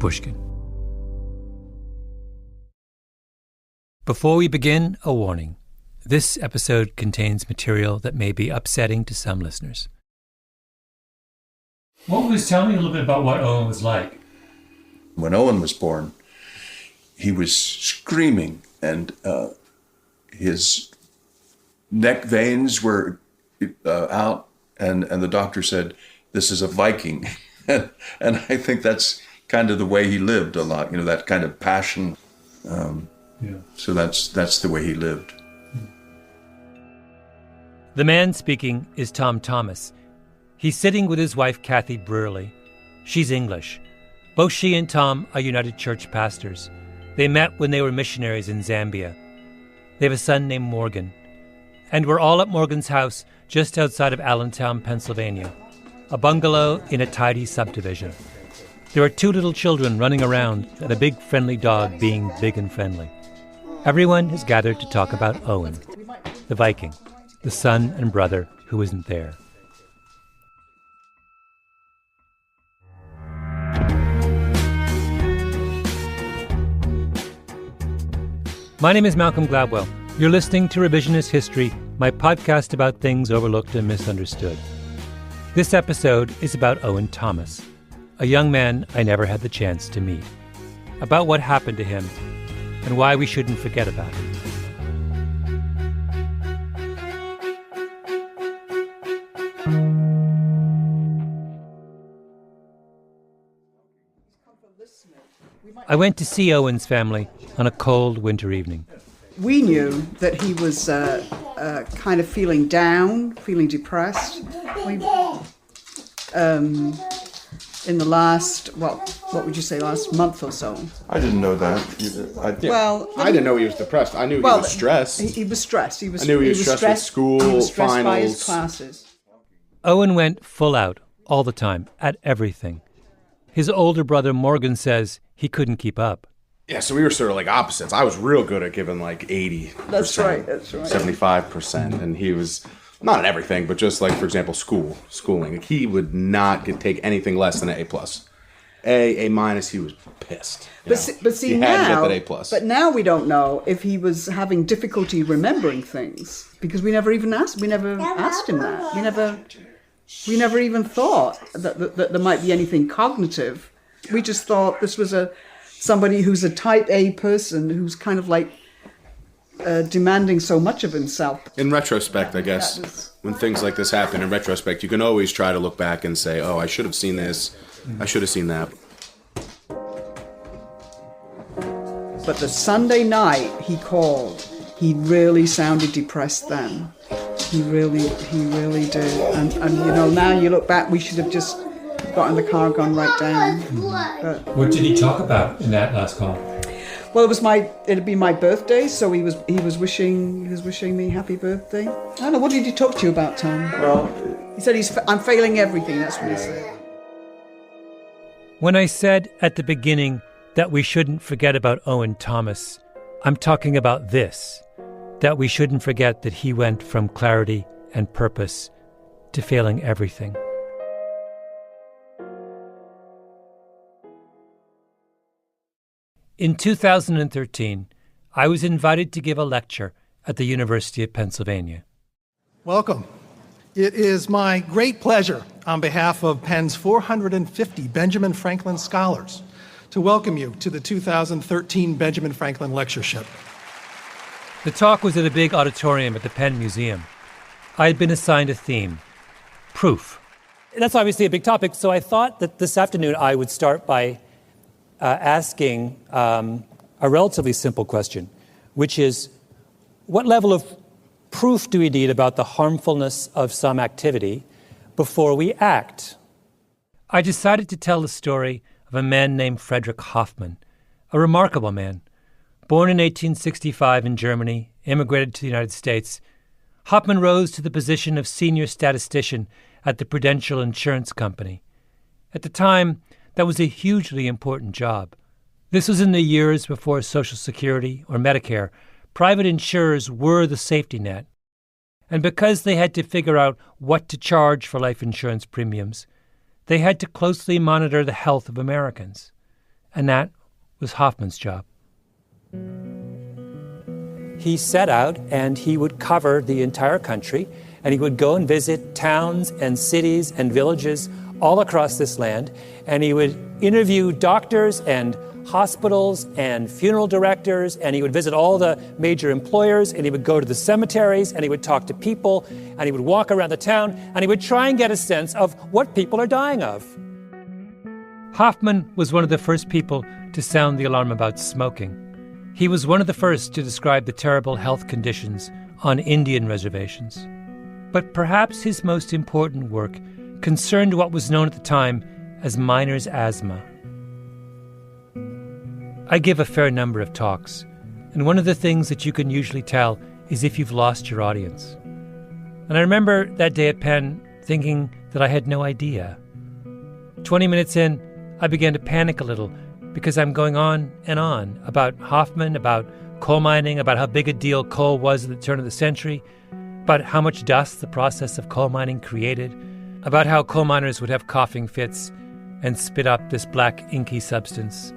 Pushkin. Before we begin, a warning. This episode contains material that may be upsetting to some listeners. What was telling me a little bit about what Owen was like? When Owen was born, he was screaming, and his neck veins were out, and the doctor said, "This is a Viking." And I think that's kind of the way he lived a lot, that kind of passion. So that's the way he lived. The man speaking is Tom Thomas. He's sitting with his wife, Kathy Brearley. She's English. Both she and Tom are United Church pastors. They met when they were missionaries in Zambia. They have a son named Morgan. And we're all at Morgan's house just outside of Allentown, Pennsylvania, a bungalow in a tidy subdivision. There are 2 little children running around and a big friendly dog being big and friendly. Everyone has gathered to talk about Owen, the Viking, the son and brother who isn't there. My name is Malcolm Gladwell. You're listening to Revisionist History, my podcast about things overlooked and misunderstood. This episode is about Owen Thomas, a young man I never had the chance to meet, about what happened to him and why we shouldn't forget about him. I went to see Owen's family on a cold winter evening. We knew that he was kind of feeling down, feeling depressed. In the last, what would you say, last month or so? I didn't know that either. I didn't know he was depressed. I knew he was stressed. He was stressed. I knew he was stressed with school, he was stressed finals. by his classes. Owen went full out all the time, at everything. His older brother Morgan says he couldn't keep up. Yeah, so we were sort of like opposites. I was real good at giving like 80%. That's right. 75%. And he was, not at everything, but just like, for example, schooling. He would not take anything less than an A+. A-, he was pissed. But see he now, had to get that A+. But now we don't know if he was having difficulty remembering things because we never asked him that. We never even thought that there might be anything cognitive. We just thought this was somebody who's a type A person who's kind of like demanding so much of himself. In retrospect, I guess, when things like this happen, in retrospect, you can always try to look back and say, oh, I should have seen this, I should have seen that. But the Sunday night he called, he really sounded depressed then. He really did. And now you look back, we should have just got in the car and gone right down. But What did he talk about in that last call? well, it'd be my birthday, so he was wishing me happy birthday. I don't know, what did he talk to you about, Tom? Well, He said I'm failing everything, that's what he said. When I said at the beginning that we shouldn't forget about Owen Thomas, I'm talking about this, that we shouldn't forget that he went from clarity and purpose to failing everything. In 2013, I was invited to give a lecture at the University of Pennsylvania. Welcome. It is my great pleasure, on behalf of Penn's 450 Benjamin Franklin Scholars, to welcome you to the 2013 Benjamin Franklin Lectureship. The talk was at a big auditorium at the Penn Museum. I had been assigned a theme, proof. That's obviously a big topic, so I thought that this afternoon I would start by asking a relatively simple question, which is, what level of proof do we need about the harmfulness of some activity before we act? I decided to tell the story of a man named Frederick Hoffman, a remarkable man. Born in 1865 in Germany, immigrated to the United States, Hoffman rose to the position of senior statistician at the Prudential Insurance Company. At the time, that was a hugely important job. This was in the years before Social Security or Medicare. Private insurers were the safety net. And because they had to figure out what to charge for life insurance premiums, they had to closely monitor the health of Americans. And that was Hoffman's job. He set out and he would cover the entire country, and he would go and visit towns and cities and villages all across this land, and he would interview doctors and hospitals and funeral directors, and he would visit all the major employers, and he would go to the cemeteries, and he would talk to people, and he would walk around the town, and he would try and get a sense of what people are dying of. Hoffman was one of the first people to sound the alarm about smoking. He was one of the first to describe the terrible health conditions on Indian reservations. But perhaps his most important work concerned what was known at the time as miner's asthma. I give a fair number of talks, and one of the things that you can usually tell is if you've lost your audience. And I remember that day at Penn thinking that I had no idea. 20 minutes in, I began to panic a little because I'm going on and on about Hoffman, about coal mining, about how big a deal coal was at the turn of the century, about how much dust the process of coal mining created, about how coal miners would have coughing fits and spit up this black inky substance.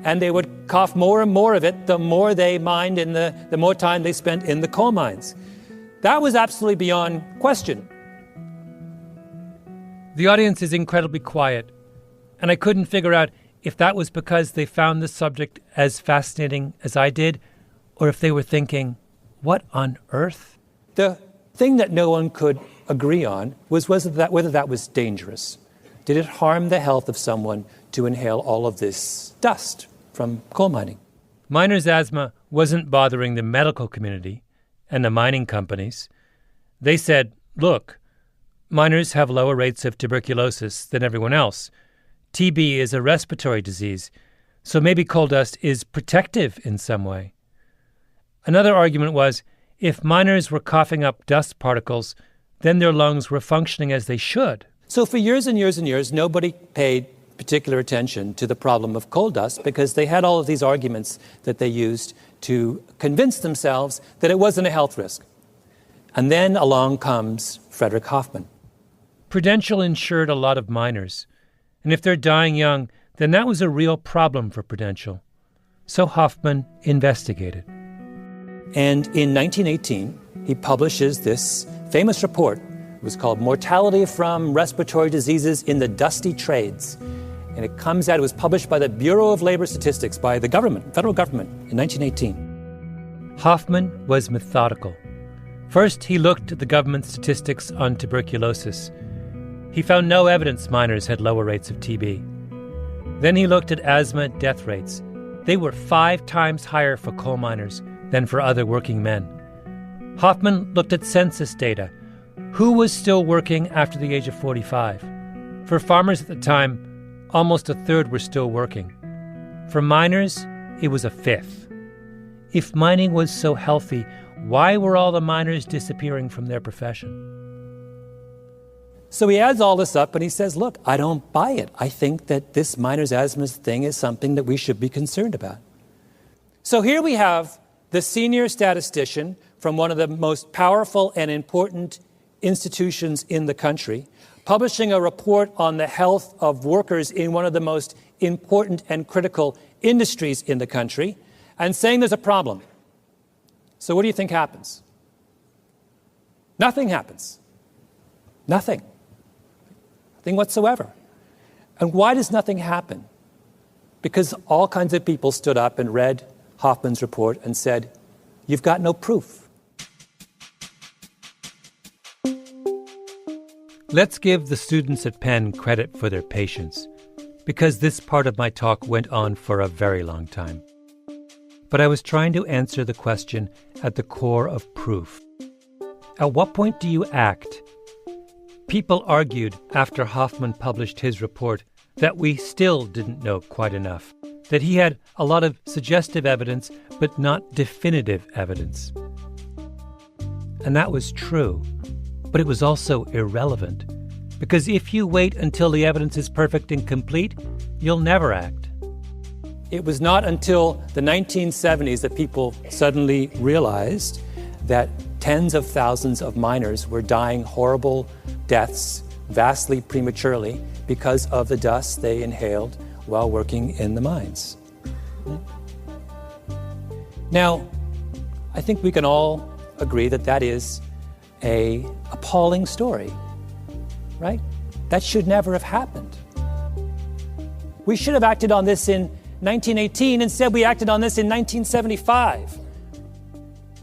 And they would cough more and more of it the more they mined and the more time they spent in the coal mines. That was absolutely beyond question. The audience is incredibly quiet, and I couldn't figure out if that was because they found the subject as fascinating as I did, or if they were thinking, what on earth? The thing that no one could agree on was whether that was dangerous. Did it harm the health of someone to inhale all of this dust from coal mining? Miner's asthma wasn't bothering the medical community and the mining companies. They said, look, miners have lower rates of tuberculosis than everyone else. TB is a respiratory disease, so maybe coal dust is protective in some way. Another argument was, if miners were coughing up dust particles, then their lungs were functioning as they should. So for years and years and years, nobody paid particular attention to the problem of coal dust because they had all of these arguments that they used to convince themselves that it wasn't a health risk. And then along comes Frederick Hoffman. Prudential insured a lot of miners, and if they're dying young, then that was a real problem for Prudential. So Hoffman investigated. And in 1918, he publishes this famous report. It was called Mortality from Respiratory Diseases in the Dusty Trades. And it comes out, it was published by the Bureau of Labor Statistics, by the government, federal government, in 1918. Hoffman was methodical. First, he looked at the government statistics on tuberculosis. He found no evidence miners had lower rates of TB. Then he looked at asthma death rates. They were 5 times higher for coal miners than for other working men. Hoffman looked at census data. Who was still working after the age of 45? For farmers at the time, almost a third were still working. For miners, it was a fifth. If mining was so healthy, why were all the miners disappearing from their profession? So he adds all this up and he says, look, I don't buy it. I think that this miner's asthma thing is something that we should be concerned about. So here we have the senior statistician from one of the most powerful and important institutions in the country, publishing a report on the health of workers in one of the most important and critical industries in the country, and saying there's a problem. So what do you think happens? Nothing happens. Nothing. Nothing whatsoever. And why does nothing happen? Because all kinds of people stood up and read Hoffman's report and said, you've got no proof. Let's give the students at Penn credit for their patience, because this part of my talk went on for a very long time. But I was trying to answer the question at the core of proof. At what point do you act? People argued after Hoffman published his report that we still didn't know quite enough, that he had a lot of suggestive evidence but not definitive evidence. And that was true, but it was also irrelevant, because if you wait until the evidence is perfect and complete, you'll never act. It was not until the 1970s that people suddenly realized that tens of thousands of miners were dying horrible deaths, vastly prematurely, because of the dust they inhaled while working in the mines. Now, I think we can all agree that that is an appalling story, right? That should never have happened. We should have acted on this in 1918. Instead, we acted on this in 1975.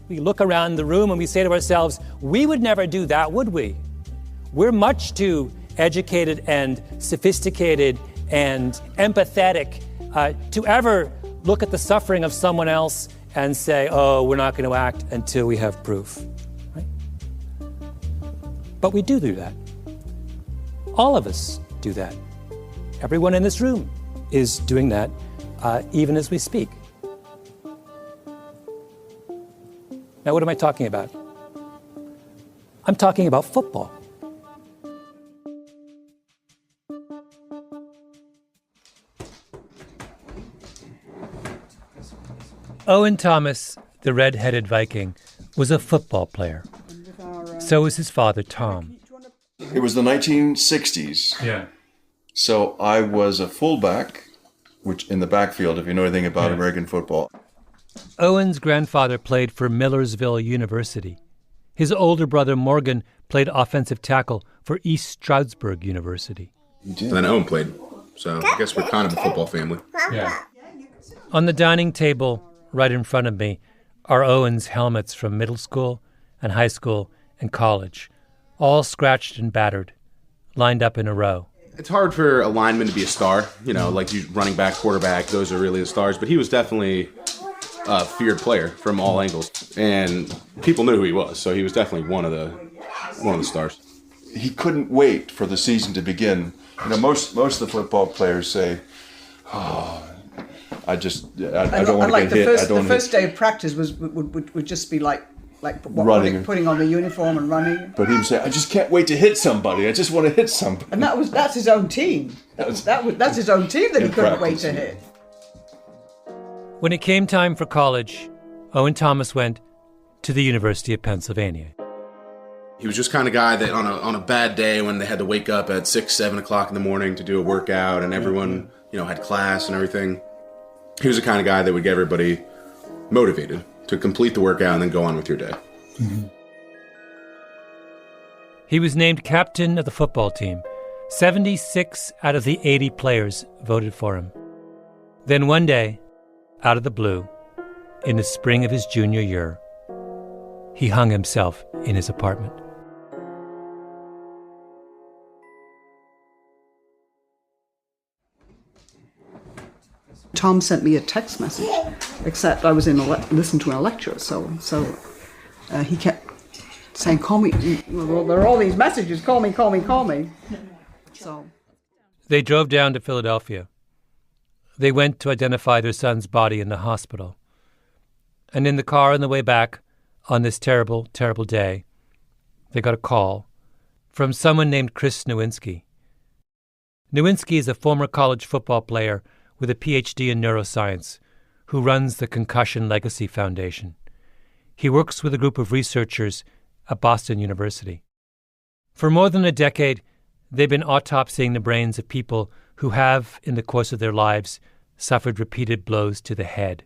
We look around the room and we say to ourselves, we would never do that, would we? We're much too educated and sophisticated and empathetic to ever look at the suffering of someone else and say, oh, we're not going to act until we have proof. Right? But we do that. All of us do that. Everyone in this room is doing that, even as we speak. Now, what am I talking about? I'm talking about football. Owen Thomas, the red-headed Viking, was a football player. So was his father, Tom. It was the 1960s. Yeah. So I was a fullback, which in the backfield, if you know anything about American football. Owen's grandfather played for Millersville University. His older brother, Morgan, played offensive tackle for East Stroudsburg University. And then Owen played. So I guess we're kind of a football family. Yeah. On the dining table right in front of me are Owen's helmets from middle school and high school and college, all scratched and battered, lined up in a row. It's hard for a lineman to be a star, like you running back, quarterback, those are really the stars, but he was definitely a feared player from all angles, and people knew who he was, so he was definitely one of the stars. He couldn't wait for the season to begin. Most of the football players say, "Oh, I don't want to get hit." The first day of practice would just be like running, putting on the uniform and running. But he would say, "I just can't wait to hit somebody. I just want to hit somebody." And that's his own team. That's his own team that he couldn't wait to hit. When it came time for college, Owen Thomas went to the University of Pennsylvania. He was just kind of guy that on a bad day when they had to wake up at 6, 7 o'clock in the morning to do a workout and everyone, had class and everything. He was the kind of guy that would get everybody motivated to complete the workout and then go on with your day. Mm-hmm. He was named captain of the football team. 76 out of the 80 players voted for him. Then one day, out of the blue, in the spring of his junior year, he hung himself in his apartment. Tom sent me a text message, except I was listening to a lecture, so he kept saying, "Call me." Well, there are all these messages. Call me. So they drove down to Philadelphia. They went to identify their son's body in the hospital. And in the car on the way back, on this terrible, terrible day, they got a call from someone named Chris Nowinski. Nowinski is a former college football player with a PhD in neuroscience who runs the Concussion Legacy Foundation. He works with a group of researchers at Boston University. For more than a decade, they've been autopsying the brains of people who have, in the course of their lives, suffered repeated blows to the head,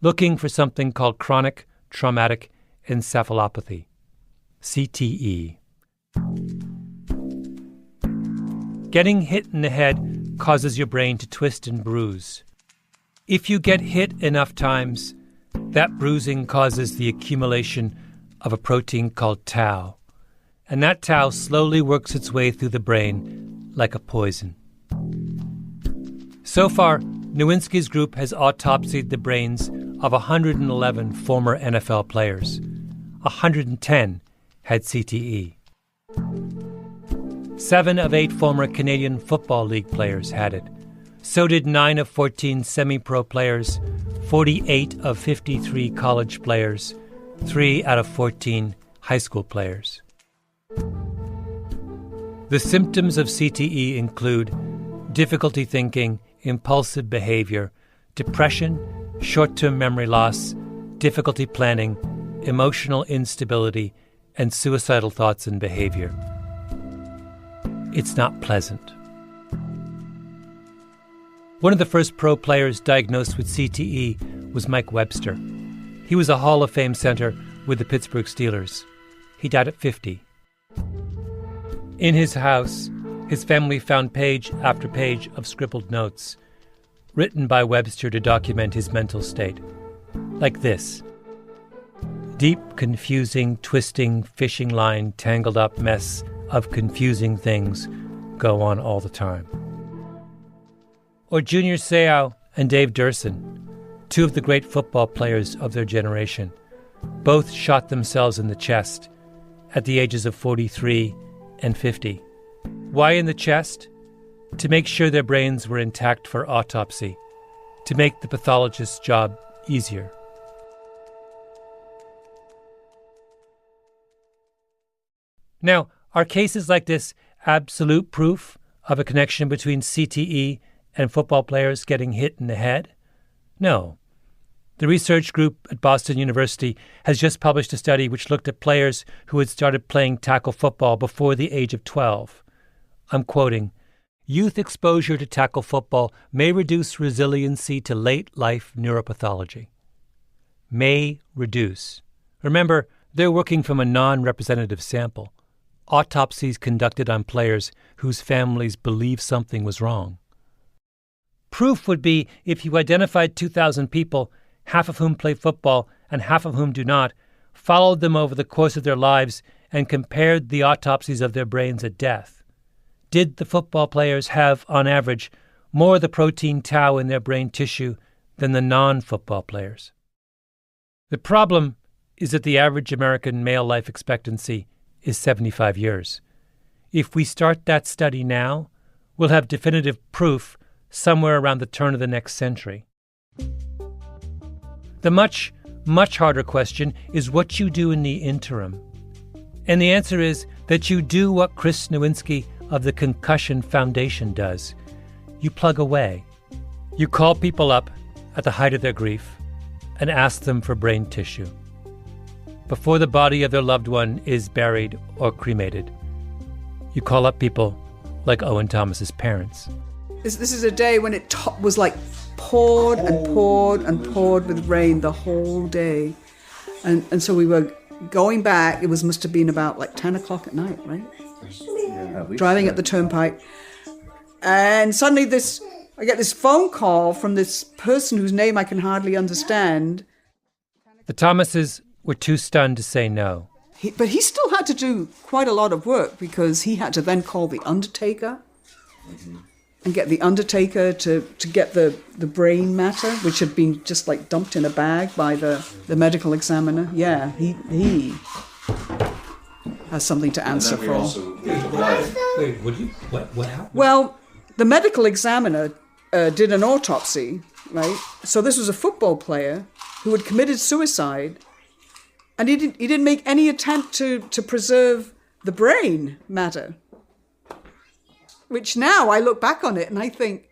looking for something called chronic traumatic encephalopathy, CTE. Getting hit in the head causes your brain to twist and bruise. If you get hit enough times, that bruising causes the accumulation of a protein called tau, and that tau slowly works its way through the brain like a poison. So far, Nowinski's group has autopsied the brains of 111 former NFL players. 110 had CTE. 7 of 8 former Canadian Football League players had it. So did 9 of 14 semi-pro players, 48 of 53 college players, 3 out of 14 high school players. The symptoms of CTE include difficulty thinking, impulsive behavior, depression, short-term memory loss, difficulty planning, emotional instability, and suicidal thoughts and behavior. It's not pleasant. One of the first pro players diagnosed with CTE was Mike Webster. He was a Hall of Fame center with the Pittsburgh Steelers. He died at 50. In his house, his family found page after page of scribbled notes, written by Webster to document his mental state. Like this: deep, confusing, twisting, fishing line, tangled up mess of confusing things go on all the time. Or Junior Seau and Dave Durson, two of the great football players of their generation, both shot themselves in the chest at the ages of 43 and 50. Why in the chest? To make sure their brains were intact for autopsy, to make the pathologist's job easier. Now, are cases like this absolute proof of a connection between CTE and football players getting hit in the head? No. The research group at Boston University has just published a study which looked at players who had started playing tackle football before the age of 12. I'm quoting, "Youth exposure to tackle football may reduce resiliency to late-life neuropathology." May reduce. Remember, they're working from a non-representative sample. Autopsies conducted on players whose families believe something was wrong. Proof would be if you identified 2,000 people, half of whom play football and half of whom do not, followed them over the course of their lives, and compared the autopsies of their brains at death. Did the football players have, on average, more of the protein tau in their brain tissue than the non-football players? The problem is that the average American male life expectancy is 75 years. If we start that study now, we'll have definitive proof somewhere around the turn of the next century. The much, much harder question is what you do in the interim. And the answer is that you do what Chris Nowinski of the Concussion Foundation does. You plug away. You call people up at the height of their grief and ask them for brain tissue before the body of their loved one is buried or cremated. You call up people like Owen Thomas's parents. This is a day when it was like poured and poured and poured with rain the whole day. And so we were going back, it must have been about like 10 o'clock at night, right? Yeah, driving up the turnpike. And suddenly I get this phone call from this person whose name I can hardly understand. The Thomases were too stunned to say no. But he still had to do quite a lot of work because he had to then call the undertaker and get the undertaker to get the brain matter, which had been just like dumped in a bag by the medical examiner. Yeah, he has something to answer for. Wait, what happened? Well, the medical examiner did an autopsy, right? So this was a football player who had committed suicide, and he didn't make any attempt to preserve the brain matter. Which now I look back on it and I think,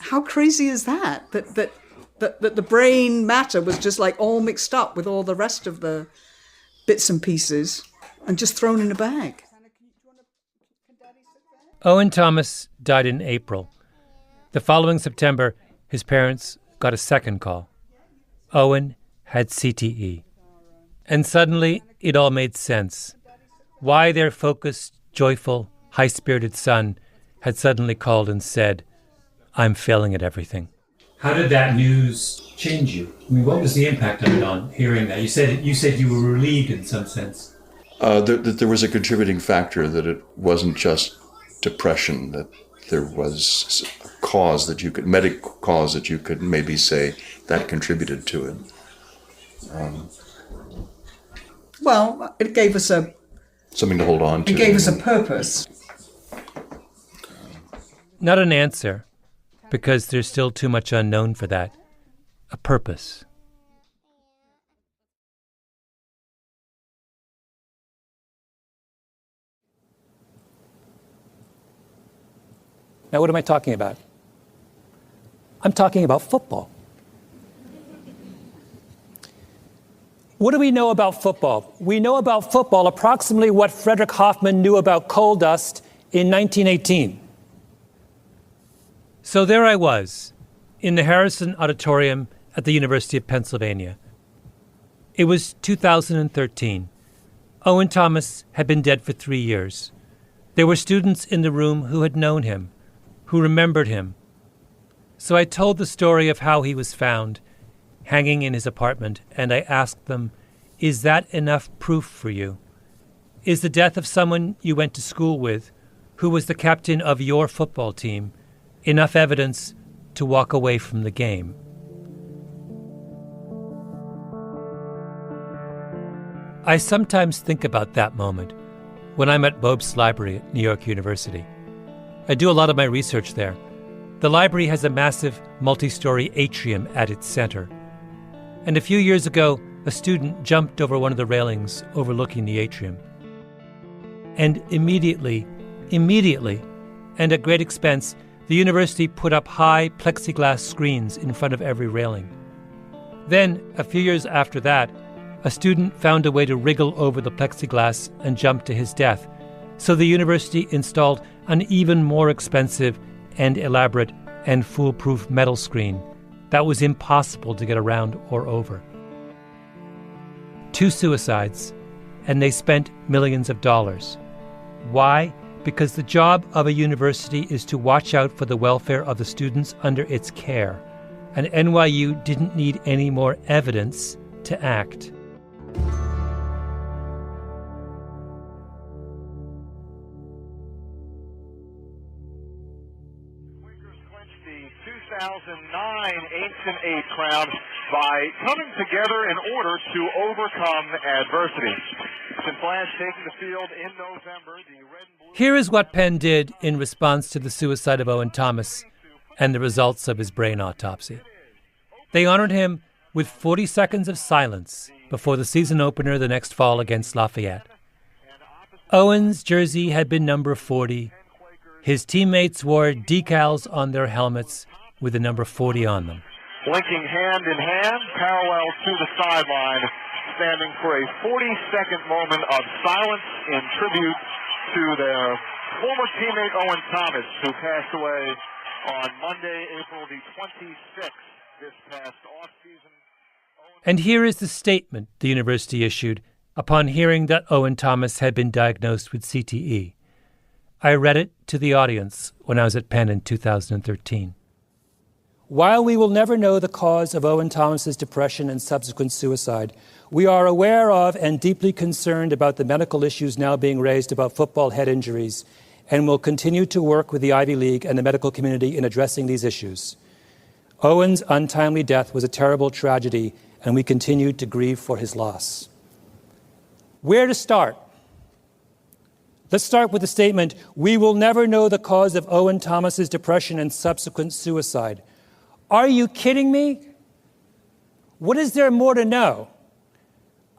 how crazy is that? That the brain matter was just like all mixed up with all the rest of the bits and pieces and just thrown in a bag. Owen Thomas died in April. The following September, his parents got a second call. Owen had CTE. And suddenly, it all made sense. Why their focused, joyful, high-spirited son had suddenly called and said, "I'm failing at everything." How did that news change you? I mean, what was the impact of it on hearing that? You said you were relieved in some sense. There was a contributing factor, that it wasn't just depression, that there was a cause that medical cause that you could maybe say that contributed to it. Well, it gave us something to hold on to. It gave us a purpose. Not an answer, because there's still too much unknown for that. A purpose. Now, what am I talking about? I'm talking about football. What do we know about football? We know about football approximately what Frederick Hoffman knew about coal dust in 1918. So there I was, in the Harrison Auditorium at the University of Pennsylvania. It was 2013. Owen Thomas had been dead for 3 years. There were students in the room who had known him, who remembered him. So I told the story of how he was found, hanging in his apartment, and I asked them, is that enough proof for you? Is the death of someone you went to school with, who was the captain of your football team, enough evidence to walk away from the game? I sometimes think about that moment when I'm at Bob's Library at New York University. I do a lot of my research there. The library has a massive multi-story atrium at its center. And a few years ago, a student jumped over one of the railings overlooking the atrium. And immediately, and at great expense, the university put up high plexiglass screens in front of every railing. Then, a few years after that, a student found a way to wriggle over the plexiglass and jump to his death, so the university installed an even more expensive and elaborate and foolproof metal screen that was impossible to get around or over. 2 suicides, and they spent millions of dollars. Why? Because the job of a university is to watch out for the welfare of the students under its care, and NYU didn't need any more evidence to act. Quakers clinched the 2009 8th and 8 crown by coming together in order to overcome adversity. Since last taking the field in November, the Red and Blue... Here is what Penn did in response to the suicide of Owen Thomas and the results of his brain autopsy. They honored him with 40 seconds of silence before the season opener the next fall against Lafayette. Owen's jersey had been number 40. His teammates wore decals on their helmets with the number 40 on them. Blinking hand in hand, parallel to the sideline, standing for a 40-second moment of silence in tribute to their former teammate Owen Thomas, who passed away on Monday, April the 26th, this past off-season. And here is the statement the university issued upon hearing that Owen Thomas had been diagnosed with CTE. I read it to the audience when I was at Penn in 2013. While we will never know the cause of Owen Thomas's depression and subsequent suicide, we are aware of and deeply concerned about the medical issues now being raised about football head injuries, and will continue to work with the Ivy League and the medical community in addressing these issues. Owen's untimely death was a terrible tragedy, and we continue to grieve for his loss. Where to start? Let's start with the statement, we will never know the cause of Owen Thomas's depression and subsequent suicide. Are you kidding me? What is there more to know?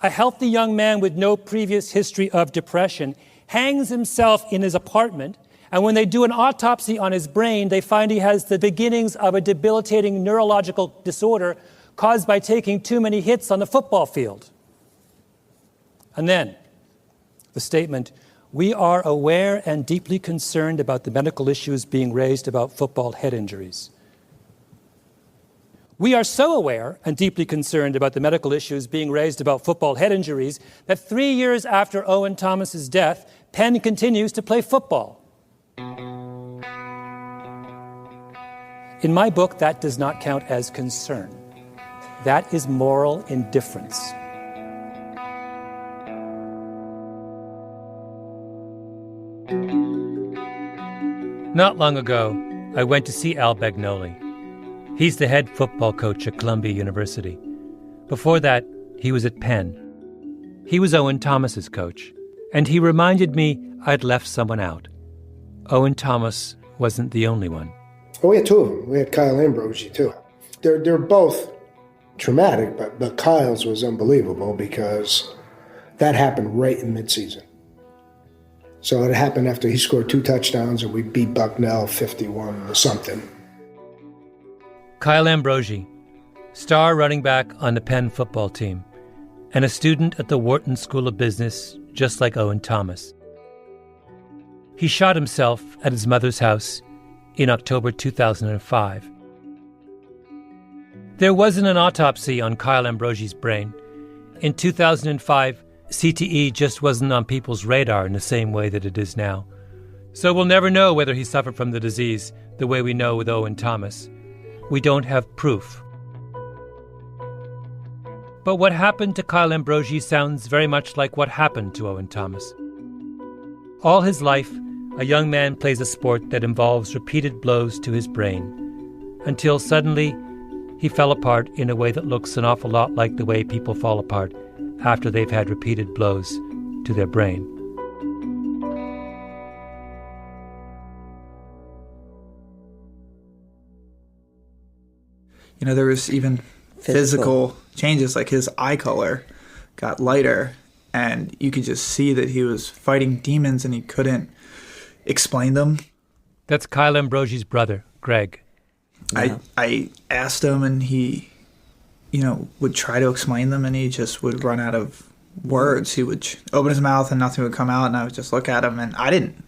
A healthy young man with no previous history of depression hangs himself in his apartment, and when they do an autopsy on his brain, they find he has the beginnings of a debilitating neurological disorder caused by taking too many hits on the football field. And then, the statement, we are aware and deeply concerned about the medical issues being raised about football head injuries. We are so aware and deeply concerned about the medical issues being raised about football head injuries that 3 years after Owen Thomas's death, Penn continues to play football. In my book, that does not count as concern. That is moral indifference. Not long ago, I went to see Al Bagnoli. He's the head football coach at Columbia University. Before that, he was at Penn. He was Owen Thomas's coach, and he reminded me I'd left someone out. Owen Thomas wasn't the only one. Oh, we had 2 of them. We had Kyle Ambrosi, too. They're both traumatic, but Kyle's was unbelievable because that happened right in midseason. So it happened after he scored 2 touchdowns and we beat Bucknell 51 or something. Kyle Ambrosi, star running back on the Penn football team, and a student at the Wharton School of Business, just like Owen Thomas. He shot himself at his mother's house in October 2005. There wasn't an autopsy on Kyle Ambrosi's brain. In 2005, CTE just wasn't on people's radar in the same way that it is now. So we'll never know whether he suffered from the disease the way we know with Owen Thomas. We don't have proof. But what happened to Kyle Ambrosi sounds very much like what happened to Owen Thomas. All his life, a young man plays a sport that involves repeated blows to his brain, until suddenly he fell apart in a way that looks an awful lot like the way people fall apart after they've had repeated blows to their brain. You know, there was even physical changes, like his eye color got lighter, and you could just see that he was fighting demons and he couldn't explain them. That's Kyle Ambrosi's brother, Greg. Yeah. I asked him, and he, would try to explain them, and he just would run out of words. He would open his mouth and nothing would come out, and I would just look at him, and I didn't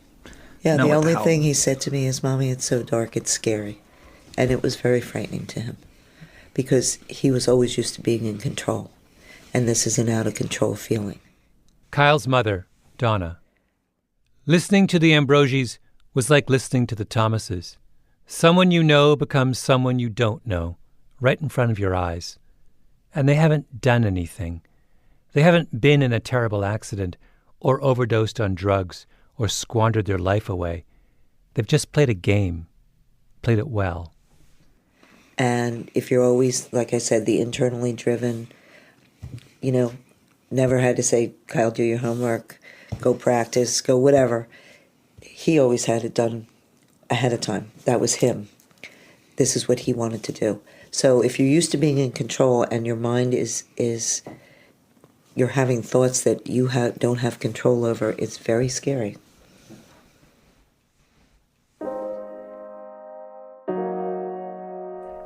know the what only hell. thing he said to me is, "Mommy, it's so dark, it's scary." And it was very frightening to him, because he was always used to being in control, and this is an out-of-control feeling. Kyle's mother, Donna. Listening to the Ambrosis was like listening to the Thomases. Someone you know becomes someone you don't know, right in front of your eyes. And they haven't done anything. They haven't been in a terrible accident, or overdosed on drugs, or squandered their life away. They've just played a game, played it well. And if you're always, like I said, the internally driven, never had to say, "Kyle, do your homework, go practice, go whatever." He always had it done ahead of time. That was him. This is what he wanted to do. So if you're used to being in control and your mind is you're having thoughts that you don't have control over, it's very scary.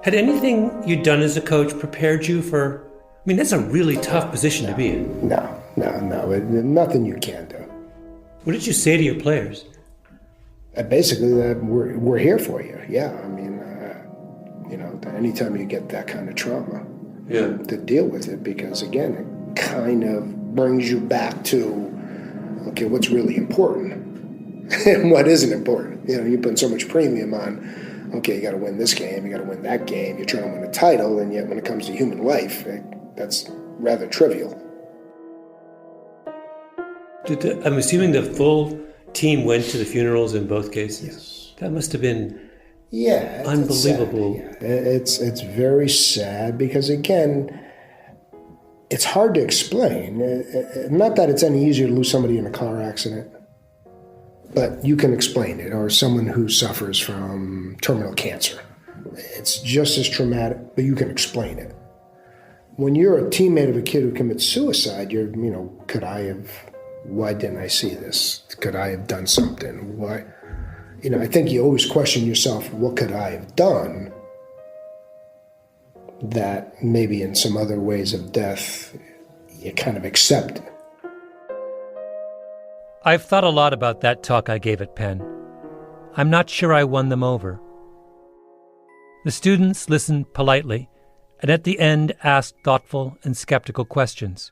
Had anything you'd done as a coach prepared you for... that's a really tough position to be in. No. Nothing you can do. What did you say to your players? Basically, that we're here for you. Yeah, anytime you get that kind of trauma, to deal with it, because again, it kind of brings you back to, okay, what's really important and what isn't important. You put so much premium on, okay, you got to win this game, you got to win that game, you're trying to win a title, and yet when it comes to human life, that's rather trivial. I'm assuming the full team went to the funerals in both cases? Yes. That must have been unbelievable. It's very sad, because again, it's hard to explain. Not that it's any easier to lose somebody in a car accident, but you can explain it, or someone who suffers from terminal cancer. It's just as traumatic, but you can explain it. When you're a teammate of a kid who commits suicide, why didn't I see this? Could I have done something? Why? I think you always question yourself, what could I have done that maybe in some other ways of death you kind of accept? I've thought a lot about that talk I gave at Penn. I'm not sure I won them over. The students listened politely, and at the end asked thoughtful and skeptical questions.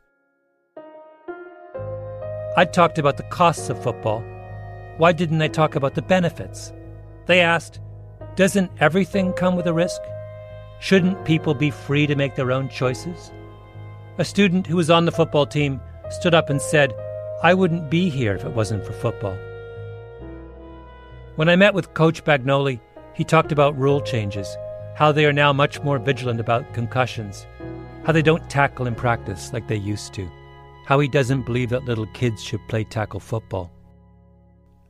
I talked about the costs of football. Why didn't I talk about the benefits? They asked, doesn't everything come with a risk? Shouldn't people be free to make their own choices? A student who was on the football team stood up and said, I wouldn't be here if it wasn't for football. When I met with Coach Bagnoli, he talked about rule changes, how they are now much more vigilant about concussions, how they don't tackle in practice like they used to, how he doesn't believe that little kids should play tackle football.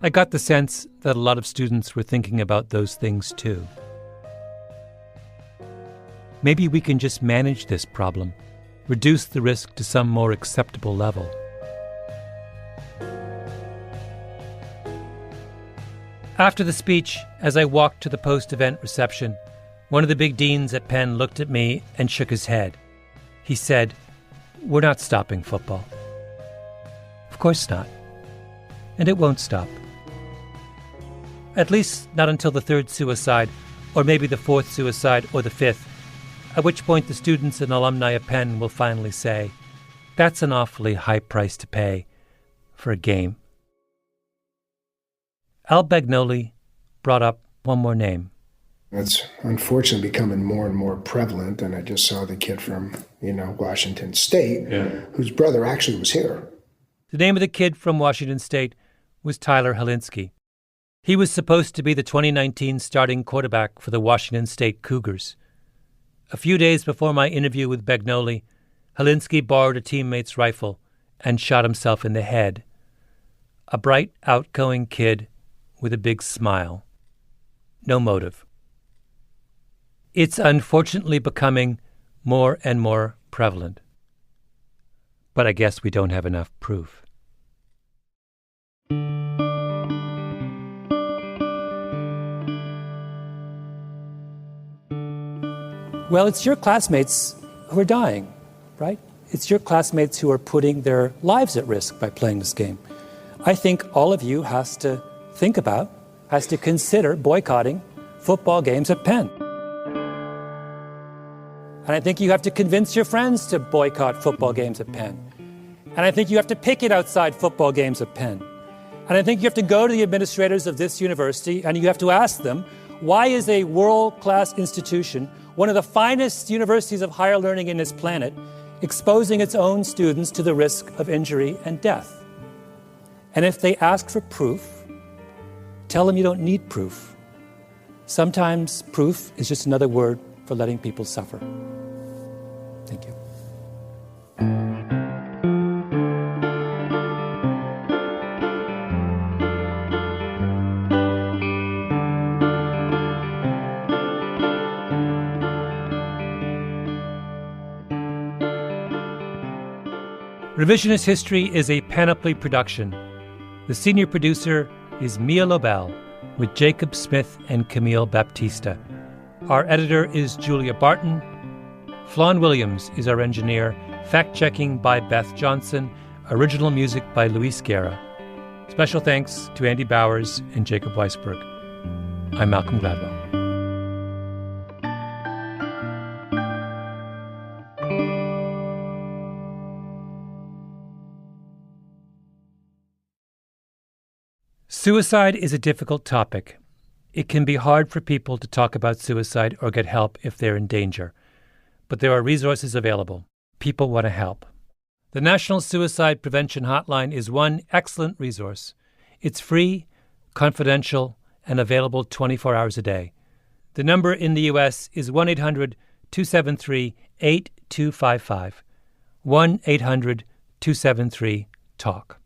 I got the sense that a lot of students were thinking about those things too. Maybe we can just manage this problem, reduce the risk to some more acceptable level. After the speech, as I walked to the post-event reception, one of the big deans at Penn looked at me and shook his head. He said, "We're not stopping football." Of course not. And it won't stop. At least not until the third suicide, or maybe the fourth suicide, or the fifth, at which point the students and alumni of Penn will finally say, that's an awfully high price to pay for a game. Al Bagnoli brought up one more name. It's unfortunately becoming more and more prevalent, and I just saw the kid from, Washington State, whose brother actually was here. The name of the kid from Washington State was Tyler Helinski. He was supposed to be the 2019 starting quarterback for the Washington State Cougars. A few days before my interview with Bagnoli, Helinski borrowed a teammate's rifle and shot himself in the head. A bright, outgoing kid with a big smile. No motive. It's unfortunately becoming more and more prevalent. But I guess we don't have enough proof. Well, it's your classmates who are dying, right? It's your classmates who are putting their lives at risk by playing this game. I think all of you has to consider boycotting football games at Penn. And I think you have to convince your friends to boycott football games at Penn. And I think you have to picket outside football games at Penn. And I think you have to go to the administrators of this university and you have to ask them, why is a world-class institution, one of the finest universities of higher learning in this planet, exposing its own students to the risk of injury and death? And if they ask for proof, tell them you don't need proof. Sometimes proof is just another word for letting people suffer. Thank you. Revisionist History is a Panoply production. The senior producer is Mia Lobel, with Jacob Smith and Camille Baptista. Our editor is Julia Barton. Flawn Williams is our engineer. Fact-checking by Beth Johnson. Original music by Luis Guerra. Special thanks to Andy Bowers and Jacob Weisberg. I'm Malcolm Gladwell. Suicide is a difficult topic. It can be hard for people to talk about suicide or get help if they're in danger. But there are resources available. People want to help. The National Suicide Prevention Hotline is one excellent resource. It's free, confidential, and available 24 hours a day. The number in the U.S. is 1-800-273-8255. 1-800-273-TALK.